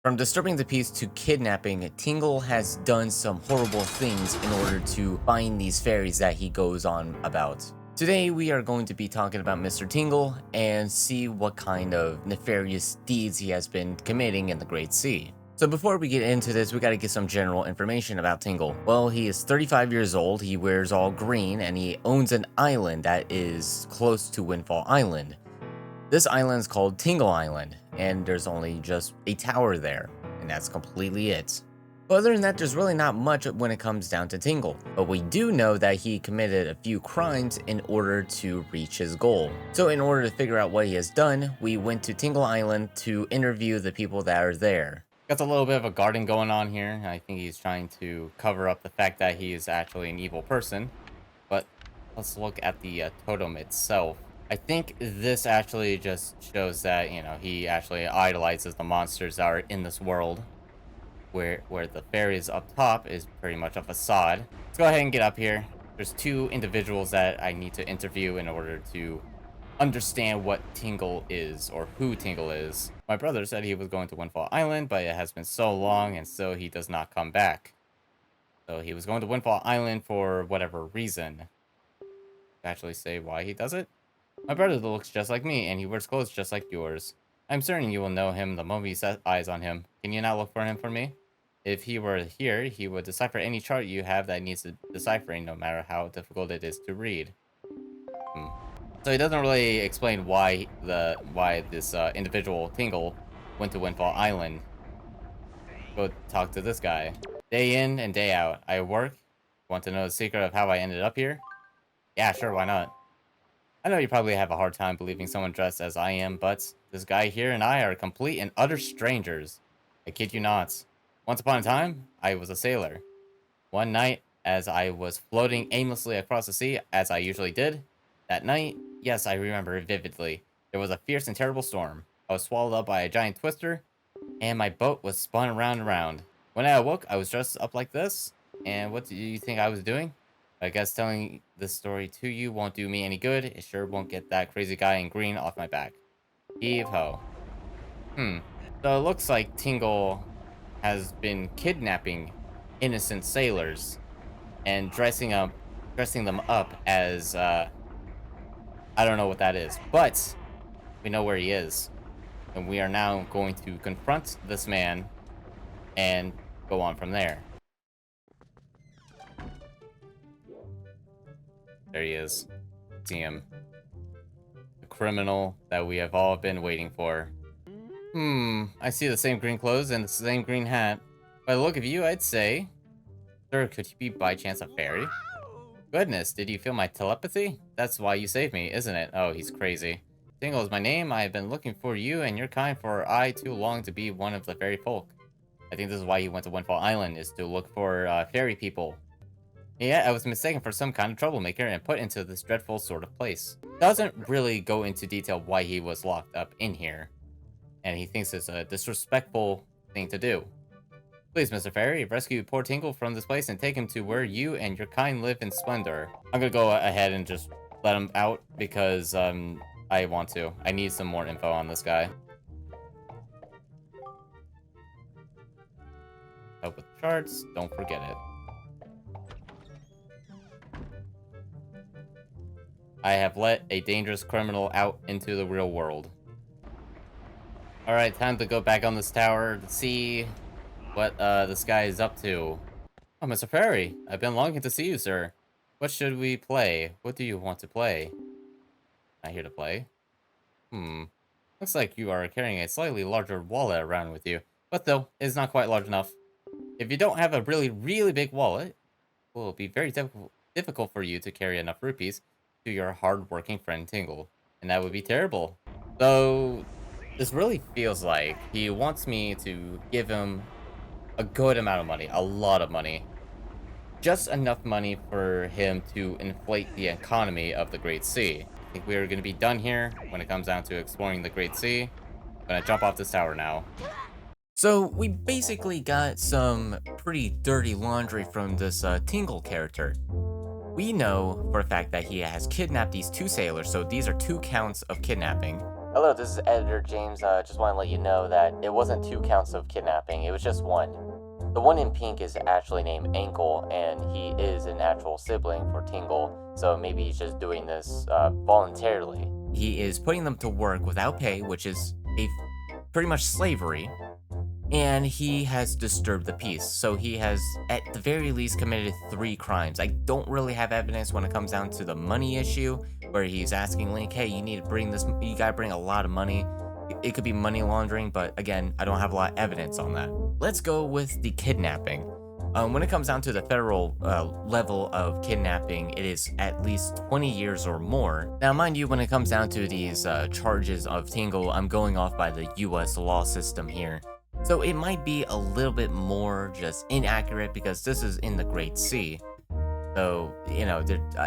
From disturbing the peace to kidnapping, Tingle has done some horrible things in order to find these fairies that he goes on about. Today, we are going to be talking about Mr. Tingle and see what kind of nefarious deeds he has been committing in the Great Sea. So before we get into this, we gotta get some general information about Tingle. Well, he is 35 years old, he wears all green, and he owns an island that is close to Windfall Island. This island is called Tingle Island, and there's only just a tower there, and that's completely it. But other than that, there's really not much when it comes down to Tingle, but we do know that he committed a few crimes in order to reach his goal. So in order to figure out what he has done, we went to Tingle Island to interview the people that are there. Got a little bit of a garden going on here. I think he's trying to cover up the fact that he is actually an evil person, but let's look at the totem itself. I think this actually just shows that, he actually idolizes the monsters that are in this world, where the fairies up top is pretty much a facade. Let's go ahead and get up here. There's two individuals that I need to interview in order to understand what Tingle is, or who Tingle is. My brother said he was going to Windfall Island, but it has been so long, and so he does not come back. So he was going to Windfall Island for whatever reason. Actually say why he does it? My brother looks just like me, and he wears clothes just like yours. I'm certain you will know him the moment you set eyes on him. Can you not look for him for me? If he were here, he would decipher any chart you have that needs deciphering, no matter how difficult it is to read. So he doesn't really explain why this individual Tingle went to Windfall Island. Go talk to this guy. Day in and day out, I work. Want to know the secret of how I ended up here? Yeah, sure, why not? I know you probably have a hard time believing someone dressed as I am, but this guy here and I are complete and utter strangers. I kid you not. Once upon a time, I was a sailor. One night, as I was floating aimlessly across the sea, as I usually did, that night, yes, I remember it vividly, there was a fierce and terrible storm. I was swallowed up by a giant twister, and my boat was spun around and around. When I awoke, I was dressed up like this, and what do you think I was doing? I guess telling this story to you won't do me any good. It sure won't get that crazy guy in green off my back. Heave ho. So it looks like Tingle has been kidnapping innocent sailors and dressing them up as I don't know what that is, but we know where he is, and we are now going to confront this man and go on from there. There he is. See him. The criminal that we have all been waiting for. I see the same green clothes and the same green hat. By the look of you, I'd say... Sir, could you be by chance a fairy? Goodness, did you feel my telepathy? That's why you saved me, isn't it? Oh, he's crazy. Tingle is my name. I have been looking for you and your kind for too long to be one of the fairy folk. I think this is why he went to Windfall Island, is to look for fairy people. Yeah, I was mistaken for some kind of troublemaker and put into this dreadful sort of place. Doesn't really go into detail why he was locked up in here, and he thinks it's a disrespectful thing to do. Please, Mr. Fairy, rescue poor Tingle from this place and take him to where you and your kind live in splendor. I'm gonna go ahead and just let him out because I want to. I need some more info on this guy. Help with charts, don't forget it. I have let a dangerous criminal out into the real world. Alright, time to go back on this tower to see what this guy is up to. Oh, Mr. Fairy, I've been longing to see you, sir. What should we play? What do you want to play? Not here to play. Looks like you are carrying a slightly larger wallet around with you. But though, it's not quite large enough. If you don't have a really, really big wallet, it will be very difficult for you to carry enough rupees to your hard-working friend Tingle. And that would be terrible. So, this really feels like he wants me to give him a good amount of money, a lot of money. Just enough money for him to inflate the economy of the Great Sea. I think we're going to be done here when it comes down to exploring the Great Sea. I'm going to jump off this tower now. So we basically got some pretty dirty laundry from this Tingle character. We know for a fact that he has kidnapped these two sailors, so these are 2 counts of kidnapping. Hello, this is Editor James. Just want to let you know that it wasn't 2 counts of kidnapping, it was just one. The one in pink is actually named Ankle, and he is an actual sibling for Tingle, so maybe he's just doing this voluntarily. He is putting them to work without pay, which is pretty much slavery, and he has disturbed the peace. So he has, at the very least, committed 3 crimes. I don't really have evidence when it comes down to the money issue, where he's asking Link, hey, you need to bring this, you gotta bring a lot of money. It could be money laundering, but again, I don't have a lot of evidence on that. Let's go with the kidnapping. When it comes down to the federal level of kidnapping, it is at least 20 years or more. Now, mind you, when it comes down to these charges of Tingle, I'm going off by the US law system here. So it might be a little bit more just inaccurate because this is in the Great Sea. So, you know,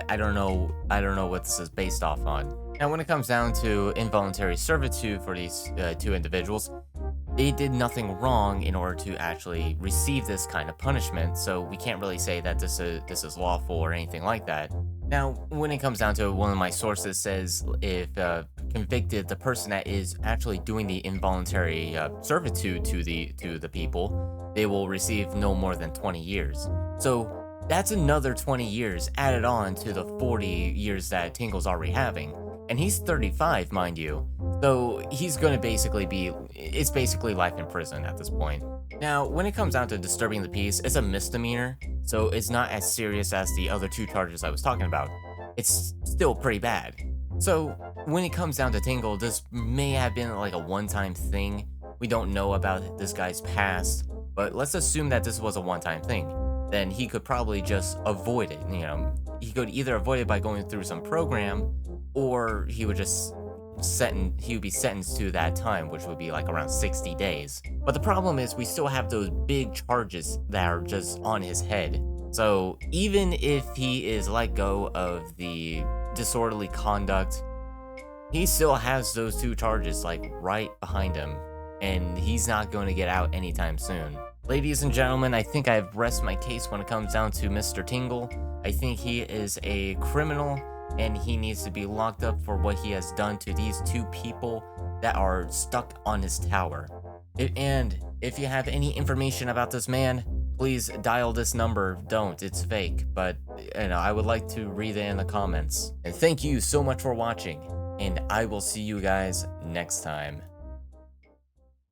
I don't know what this is based off on. Now, when it comes down to involuntary servitude for these 2 individuals, they did nothing wrong in order to actually receive this kind of punishment, so we can't really say that this is lawful or anything like that. Now, when it comes down to it, one of my sources says if convicted, the person that is actually doing the involuntary servitude to the people, they will receive no more than 20 years. So that's another 20 years added on to the 40 years that Tingle's already having. And he's 35, mind you. So he's going to it's basically life in prison at this point. Now, when it comes down to disturbing the peace, it's a misdemeanor, so it's not as serious as the other 2 charges I was talking about. It's still pretty bad. So when it comes down to Tingle, this may have been like a one-time thing. We don't know about this guy's past, but let's assume that this was a one-time thing. Then he could probably just avoid it. You know, he could either avoid it by going through some program, or he would just he would be sentenced to that time, which would be like around 60 days. But the problem is we still have those big charges that are just on his head. So even if he is let go of the disorderly conduct, he still has those 2 charges like right behind him, and he's not going to get out anytime soon. Ladies and gentlemen, I think I've rested my case when it comes down to Mr. Tingle. I think he is a criminal, and he needs to be locked up for what he has done to these 2 people that are stuck on his tower. And if you have any information about this man, please dial this number. Don't, it's fake, but you know, I would like to read it in the comments. And thank you so much for watching, and I will see you guys next time.